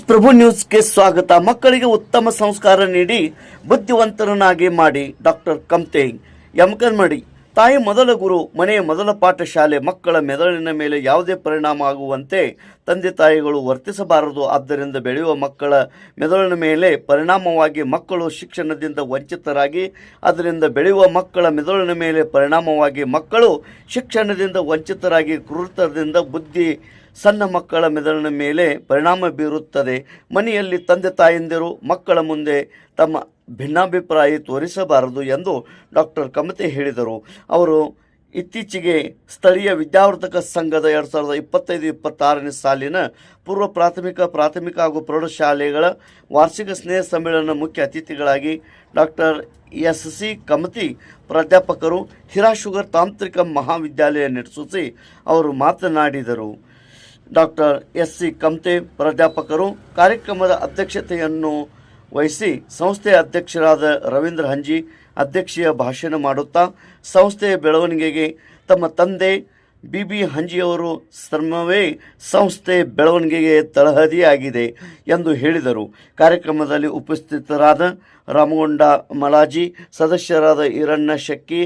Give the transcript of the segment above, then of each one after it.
ಪ್ರಭು ನ್ಯೂಸ್ಗೆ ಸ್ವಾಗತ. ಮಕ್ಕಳಿಗೆ ಉತ್ತಮ ಸಂಸ್ಕಾರ ನೀಡಿ ಬುದ್ಧಿವಂತರನ್ನಾಗಿ ಮಾಡಿ ಡಾಕ್ಟರ್ ಕಮ್ತೆ ಯಮಕನ್ಮಡಿ. ತಾಯಿ ಮೊದಲ ಗುರು, ಮನೆಯ ಮೊದಲ ಪಾಠಶಾಲೆ. ಮಕ್ಕಳ ಮೆದುಳಿನ ಮೇಲೆ ಯಾವುದೇ ಪರಿಣಾಮ ಆಗುವಂತೆ ತಂದೆ ತಾಯಿಗಳು ವರ್ತಿಸಬಾರದು. ಆದ್ದರಿಂದ ಬೆಳೆಯುವ ಮಕ್ಕಳ ಮೆದುಳಿನ ಮೇಲೆ ಪರಿಣಾಮವಾಗಿ ಮಕ್ಕಳು ಶಿಕ್ಷಣದಿಂದ ವಂಚಿತರಾಗಿ ಅದರಿಂದ ಬೆಳೆಯುವ ಮಕ್ಕಳ ಮೆದುಳಿನ ಮೇಲೆ ಪರಿಣಾಮವಾಗಿ ಮಕ್ಕಳು ಶಿಕ್ಷಣದಿಂದ ವಂಚಿತರಾಗಿ ಕ್ರೂರತನದಿಂದ ಬುದ್ಧಿ ಸಣ್ಣ ಮಕ್ಕಳ ಮೆದುಳಿನ ಮೇಲೆ ಪರಿಣಾಮ ಬೀರುತ್ತದೆ. ಮನೆಯಲ್ಲಿ ತಂದೆ ತಾಯಂದಿರು ಮಕ್ಕಳ ಮುಂದೆ ತಮ್ಮ ಭಿನ್ನಾಭಿಪ್ರಾಯ ತೋರಿಸಬಾರದು ಎಂದು ಡಾಕ್ಟರ್ ಕಮತೆ ಹೇಳಿದರು. ಅವರು ಇತ್ತೀಚೆಗೆ ಸ್ಥಳೀಯ ವಿದ್ಯಾವರ್ಧಕ ಸಂಘದ 2025-26ನೇ ಸಾಲಿನ ಪೂರ್ವ ಪ್ರಾಥಮಿಕ ಹಾಗೂ ಪ್ರೌಢಶಾಲೆಗಳ ವಾರ್ಷಿಕ ಸ್ನೇಹ ಸಮ್ಮೇಳನ ಮುಖ್ಯ ಅತಿಥಿಗಳಾಗಿ ಡಾಕ್ಟರ್ ಎಸ್.ಸಿ. ಕಮತಿ ಪ್ರಾಧ್ಯಾಪಕರು ಹಿರಾಶುಗರ್ ತಾಂತ್ರಿಕ ಮಹಾವಿದ್ಯಾಲಯ ನಡೆಸಿ ಅವರು ಮಾತನಾಡಿದರು. Doctor SC. ಕಮ್ತೆ ಪ್ರಾಧ್ಯಾಪಕರು ಕಾರ್ಯಕ್ರಮದ ಅಧ್ಯಕ್ಷತೆಯನ್ನು ವಹಿಸಿ ಸಂಸ್ಥೆಯ ಅಧ್ಯಕ್ಷರಾದ ರವೀಂದ್ರ ಹಂಜಿ ಅಧ್ಯಕ್ಷೀಯ ಭಾಷಣ ಮಾಡುತ್ತಾ ಸಂಸ್ಥೆಯ ಬೆಳವಣಿಗೆಗೆ ತಮ್ಮ ತಂದೆ ಬಿ ಹಂಜಿಯವರು ಶ್ರಮವೇ ಸಂಸ್ಥೆ ಬೆಳವಣಿಗೆಗೆ ತಳಹದಿಯಾಗಿದೆ ಎಂದು ಹೇಳಿದರು. ಕಾರ್ಯಕ್ರಮದಲ್ಲಿ ಉಪಸ್ಥಿತರಾದ ರಾಮಗೊಂಡ ಮಲಾಜಿ, ಸದಸ್ಯರಾದ Iranna Shekki,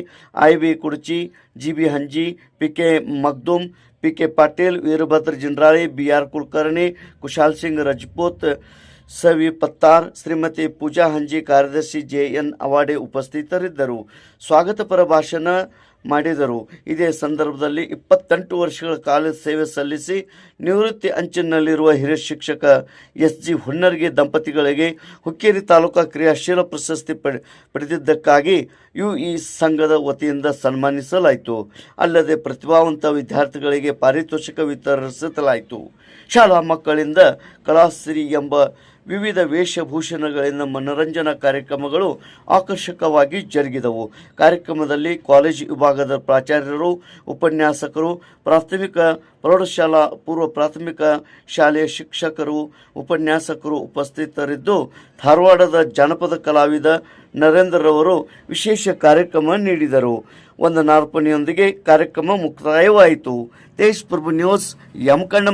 I B. Kudachi, G B. Hanji, P K. Magdum, P K. Patil, Veerabhadra Jindrali, B R. Kulkarni, Kushal Singh Rajput, Savi Pattar, Shrimati Pooja Hanji, ಕಾರ್ಯದರ್ಶಿ ಜೆ.ಎನ್. ಅವಾಡೆ ಉಪಸ್ಥಿತರಿದ್ದರು. ಸ್ವಾಗತಪರ ಭಾಷಣ ಮಾಡಿದರು. ಇದೇ ಸಂದರ್ಭದಲ್ಲಿ 28 ವರ್ಷಗಳ ಕಾಲ ಸೇವೆ ಸಲ್ಲಿಸಿ ನಿವೃತ್ತಿ ಅಂಚಿನಲ್ಲಿರುವ ಹಿರಿಯ ಶಿಕ್ಷಕ ಎಸ್.ಜಿ. ಹುನ್ನರ್ಗಿ ದಂಪತಿಗಳಿಗೆ ಹುಕ್ಕೇರಿ ತಾಲೂಕಾ ಕ್ರಿಯಾಶೀಲ ಪ್ರಶಸ್ತಿ ಪಡೆದಿದ್ದಕ್ಕಾಗಿ ಯುಇ ಸಂಘದ ವತಿಯಿಂದ ಸನ್ಮಾನಿಸಲಾಯಿತು. ಅಲ್ಲದೆ ಪ್ರತಿಭಾವಂತ ವಿದ್ಯಾರ್ಥಿಗಳಿಗೆ ಪಾರಿತೋಷಿಕ ವಿತರಿಸಲಾಯಿತು. ಶಾಲಾ ಮಕ್ಕಳಿಂದ ಕಲಾಶ್ರೀ ಎಂಬ ವಿವಿಧ ವೇಷಭೂಷಣಗಳಿಂದ ಮನರಂಜನಾ ಕಾರ್ಯಕ್ರಮಗಳು ಆಕರ್ಷಕವಾಗಿ ಜರುಗಿದವು. ಕಾರ್ಯಕ್ರಮದಲ್ಲಿ ಕಾಲೇಜು ವಿಭಾಗದ ಪ್ರಾಚಾರ್ಯರು, ಉಪನ್ಯಾಸಕರು, ಪ್ರಾಥಮಿಕ ಪ್ರೌಢಶಾಲಾ ಪೂರ್ವ ಪ್ರಾಥಮಿಕ ಶಾಲೆಯ ಶಿಕ್ಷಕರು, ಉಪನ್ಯಾಸಕರು ಉಪಸ್ಥಿತರಿದ್ದು ಧಾರವಾಡದ ಜಾನಪದ ಕಲಾವಿದ ನರೇಂದ್ರರವರು ವಿಶೇಷ ಕಾರ್ಯಕ್ರಮ ನೀಡಿದರು. ವಂದನಾರ್ಪಣೆಯೊಂದಿಗೆ ಕಾರ್ಯಕ್ರಮ ಮುಕ್ತಾಯವಾಯಿತು. ತೇಜ್ ಪ್ರಭು ನ್ಯೂಸ್ ಯಮಕಂಡ.